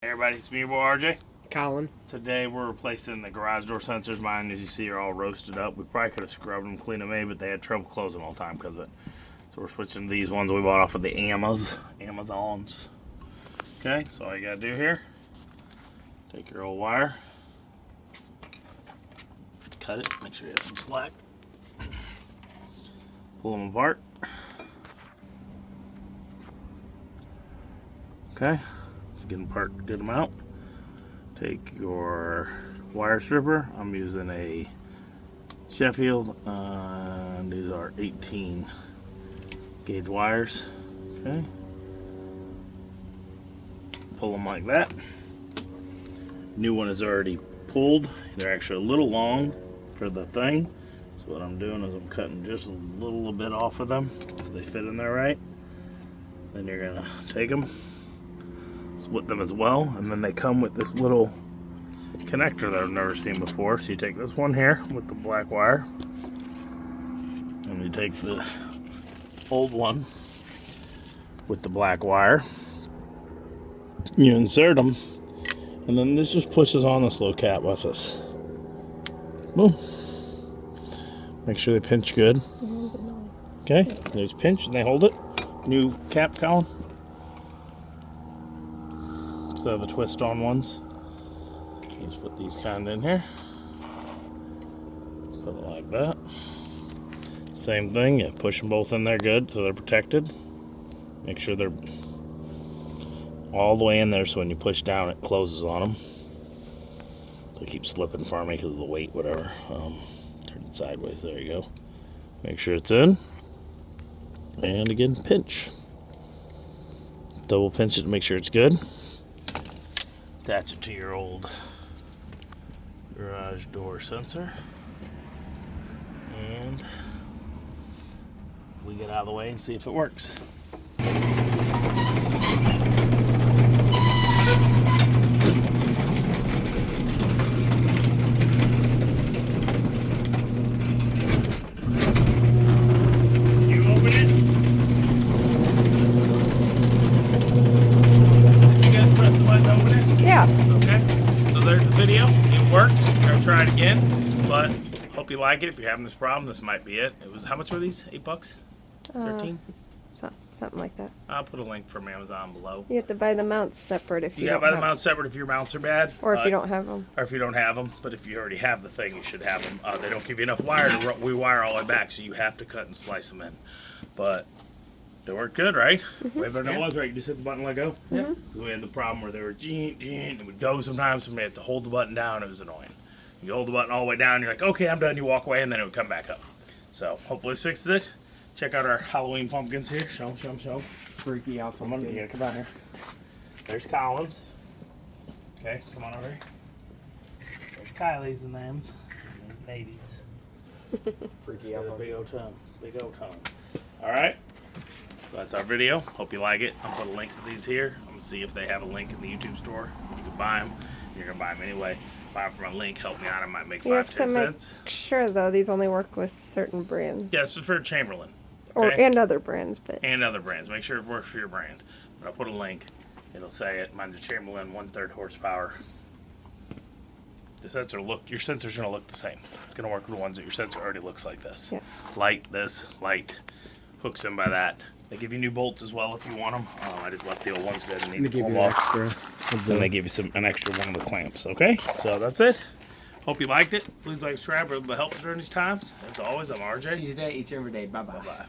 Hey everybody, it's me, your boy RJ. Collin. Today we're replacing the garage door sensors. Mine, as you see, are all roasted up. We probably could have scrubbed them, cleaned them, but they had trouble closing all the time because of it. So we're switching to these ones we bought off of the Amazons. Okay, so all you gotta do here, take your old wire, cut it, make sure you have some slack, pull them apart. Okay, get them out. Take your wire stripper. I'm using a Sheffield. These are 18 gauge wires. Okay. Pull them like that. New one is already pulled. They're actually a little long for the thing. So what I'm doing is I'm cutting just a little bit off of them so they fit in there right. Then you're gonna take them, split them as well, and then they come with this little connector that I've never seen before. So you take this one here with the black wire, and you take the old one with the black wire, you insert them, and then this just pushes on this little cap. Watch this. Boom. Make sure they pinch good. Okay, there's pinch and they hold it. New cap, Collin, instead of the twist on ones. Just put these kind in here. Put it like that. Same thing, you push them both in there good so they're protected. Make sure they're all the way in there so when you push down it closes on them. They keep slipping for me because of the weight, whatever. Turn it sideways, there you go. Make sure it's in. And again, pinch. Double pinch it to make sure it's good. Attach it to your old garage door sensor. And we get out of the way and see if it works. Video, it worked. We're gonna try it again, but hope you like it. If you're having this problem, this might be it. It was, how much were these? $8? 13? Something like that. I'll put a link from Amazon below. You have to buy the mounts separate if you gotta don't buy the have mounts separate if your mounts are bad, or if you don't have them. Or if you don't have them, but if you already have the thing, you should have them. They don't give you enough wire to rewire all the way back, so you have to cut and splice them in. But they work good, right? Way better than it was, right? You just hit the button and let go? Yeah. Because we had the problem where they were it would go sometimes, somebody had to hold the button down. It was annoying. You hold the button all the way down, you're like, okay, I'm done. You walk away, and then it would come back up. So hopefully this fixes it. Check out our Halloween pumpkins here. Show them. Freaky out. Come on, you gotta come out here. There's Collin's. Okay, come on over here. There's Kylie's and them. And there's babies. Freaky out. Big old tongue. All right. So that's our video. Hope you like it. I'll put a link to these here. I'm gonna see if they have a link in the YouTube store. You can buy them. You're gonna buy them anyway. Buy them from a link. Help me out. I might make You have 5-10 to cents. make sure though these only work with certain brands. Yes, it's for Chamberlain. Or Okay? and other brands, but And other brands. Make sure it works for your brand. But I'll put a link. It'll say it. Mine's a Chamberlain 1/3 horsepower. The sensor your sensor's gonna look the same. It's gonna work with the ones that your sensor already looks like this. Yeah. Light this, light hooks in by that. They give you new bolts as well if you want them. I just left the old ones because I didn't need to pull them off. Then they give you an extra one of the clamps. Okay, so that's it. Hope you liked it. Please like, subscribe, or help during these times. As always, I'm RJ. See you today, each and every day. Bye bye. Bye.